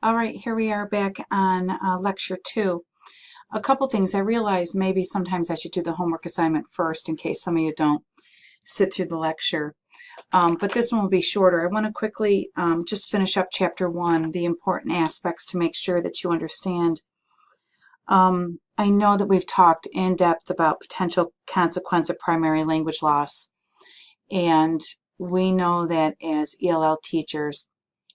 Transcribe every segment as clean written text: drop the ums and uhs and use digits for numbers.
All right, here we are back on lecture 2. A couple things. I realize maybe sometimes I should do the homework assignment first in case some of you don't sit through the lecture. But this one will be shorter. I want to quickly just finish up chapter 1, the important aspects to make sure that you understand. I know that we've talked in depth about potential consequence of primary language loss. And we know that as ELL teachers,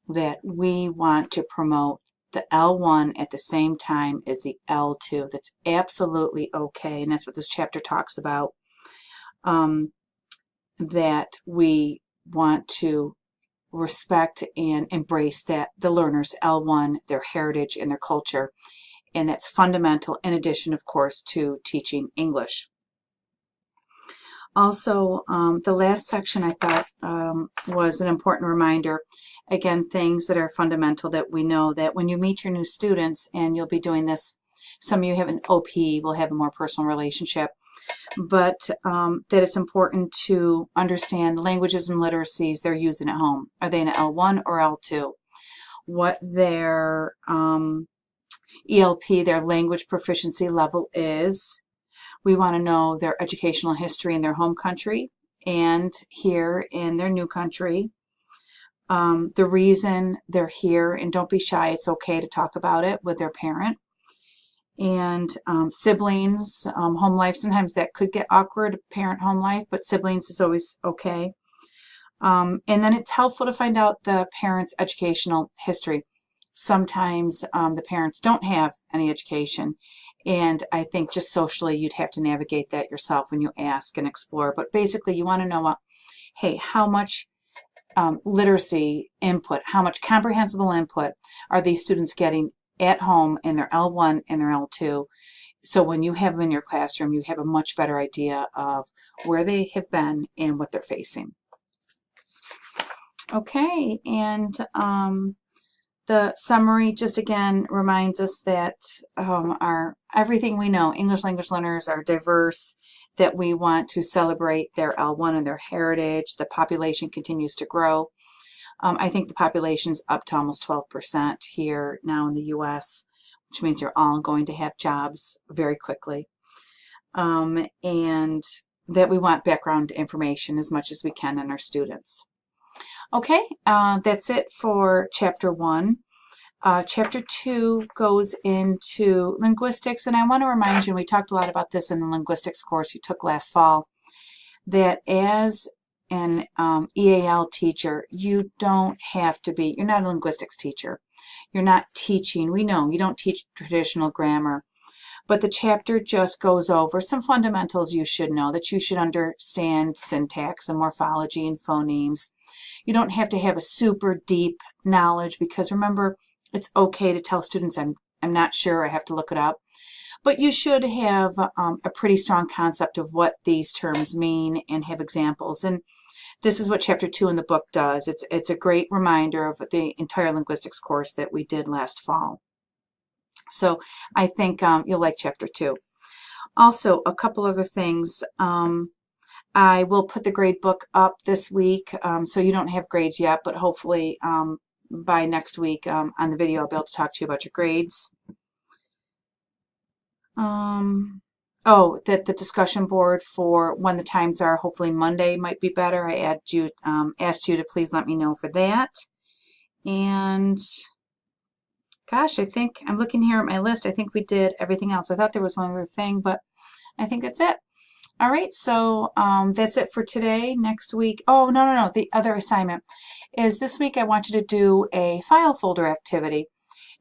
that we want to promote the L1 at the same time as the L2. That's absolutely okay, and that's what this chapter talks about, that we want to respect and embrace that the learners L1, their heritage and their culture, and that's fundamental in addition, of course, to teaching English. Also, the last section I thought was an important reminder. Again, things that are fundamental that we know that when you meet your new students, and you'll be doing this, some of you have an OP, will have a more personal relationship, but that it's important to understand the languages and literacies they're using at home. Are they in L1 or L2? What their ELP, their language proficiency level is. We want to know their educational history in their home country and here in their new country. The reason they're here, and don't be shy, it's okay to talk about it with their parent. And siblings, home life, sometimes that could get awkward, parent-home life, but siblings is always okay. And then it's helpful to find out the parent's educational history. Sometimes the parents don't have any education, and I think just socially you'd have to navigate that yourself when you ask and explore. But basically you want to know, hey, how much literacy input, how much comprehensible input are these students getting at home in their L1 and their L2? So when you have them in your classroom, you have a much better idea of where they have been and what they're facing. Okay, and the summary just again reminds us that everything we know, English language learners are diverse, that we want to celebrate their L1 and their heritage. The population continues to grow. I think the population's up to almost 12% here now in the US, which means you're all going to have jobs very quickly. And that we want background information as much as we can on our students. Okay, that's it for chapter 1. Chapter 2 goes into linguistics, and I want to remind you, and we talked a lot about this in the linguistics course you took last fall, that as an EAL teacher, you don't have to be, you're not a linguistics teacher. You're not teaching, we know, you don't teach traditional grammar. But the chapter just goes over some fundamentals you should know, that you should understand syntax and morphology and phonemes. You don't have to have a super deep knowledge, because remember, it's okay to tell students, I'm not sure, I have to look it up. But you should have a pretty strong concept of what these terms mean and have examples. And this is what chapter 2 in the book does. It's a great reminder of the entire linguistics course that we did last fall. So I think you'll like chapter 2. Also, a couple other things. I will put the grade book up this week, so you don't have grades yet, but hopefully by next week on the video I'll be able to talk to you about your grades. Oh, that the discussion board for when the times are, hopefully Monday might be better. I asked you to please let me know for that. And gosh, I think I'm looking here at my list. I think we did everything else. I thought there was one other thing, but I think that's it. All right, so that's it for today. Next week, oh, no. The other assignment is this week I want you to do a file folder activity.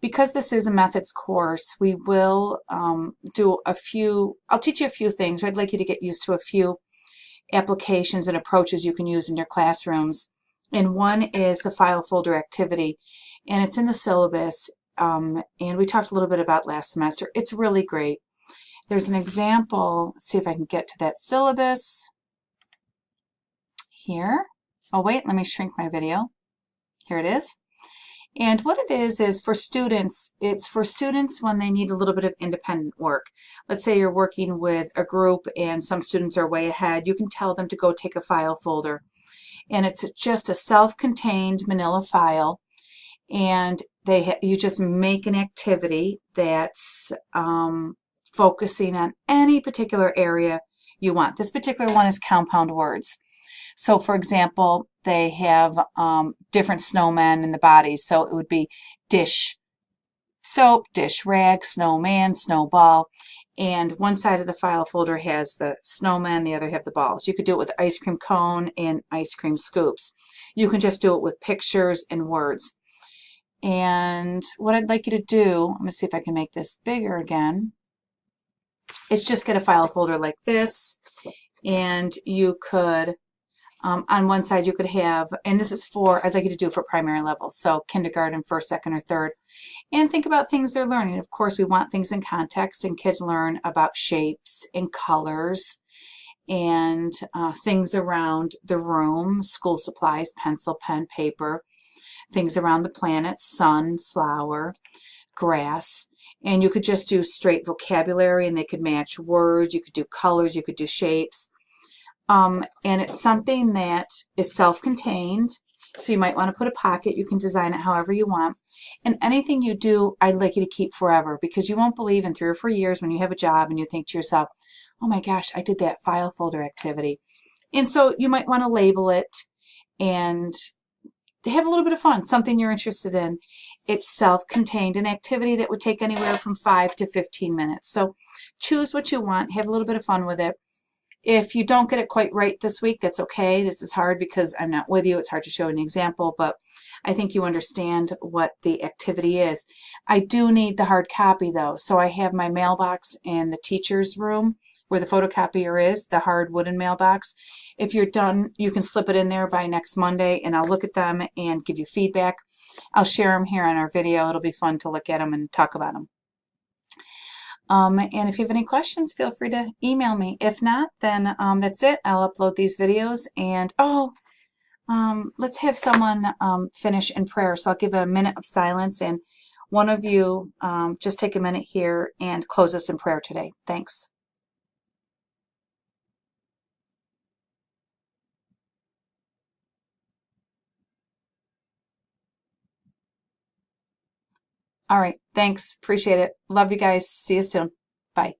Because this is a methods course, we will do a few, I'll teach you a few things. I'd like you to get used to a few applications and approaches you can use in your classrooms. And one is the file folder activity, and it's in the syllabus. And we talked a little bit about last semester. It's really great. There's an example. Let's see if I can get to that syllabus here. Oh, wait, let me shrink my video. Here it is. And what it is for students, it's for students when they need a little bit of independent work. Let's say you're working with a group and some students are way ahead. You can tell them to go take a file folder. And it's just a self-contained manila file. And you just make an activity that's focusing on any particular area you want. This particular one is compound words. So for example, they have different snowmen in the bodies. So it would be dish soap, dish rag, snowman, snowball. And one side of the file folder has the snowman, the other have the balls. You could do it with ice cream cone and ice cream scoops. You can just do it with pictures and words. And what I'd like you to do, let me see if I can make this bigger again, is just get a file folder like this. And you could, on one side you could have, and this is for, I'd like you to do for primary level, so kindergarten, first, second, or third. And think about things they're learning. Of course, we want things in context, and kids learn about shapes and colors and things around the room, school supplies, pencil, pen, paper, things around the planet, sun, flower, grass. And you could just do straight vocabulary, and they could match words. You could do colors, you could do shapes. And it's something that is self-contained. So you might want to put a pocket. You can design it however you want. And anything you do, I'd like you to keep forever, because you won't believe in 3 or 4 years when you have a job and you think to yourself, oh my gosh, I did that file folder activity. And so you might want to label it and have a little bit of fun, something you're interested in. It's self-contained, an activity that would take anywhere from 5 to 15 minutes. So choose what you want, have a little bit of fun with it. If you don't get it quite right this week, that's okay. This is hard because I'm not with you. It's hard to show an example, but I think you understand what the activity is. I do need the hard copy though. So I have my mailbox in the teacher's room where the photocopier is, the hard wooden mailbox. If you're done, you can slip it in there by next Monday, and I'll look at them and give you feedback. I'll share them here on our video. It'll be fun to look at them and talk about them. And if you have any questions, feel free to email me. If not, then that's it. I'll upload these videos. And let's have someone finish in prayer. So I'll give a minute of silence, and one of you just take a minute here and close us in prayer today. Thanks. All right. Thanks. Appreciate it. Love you guys. See you soon. Bye.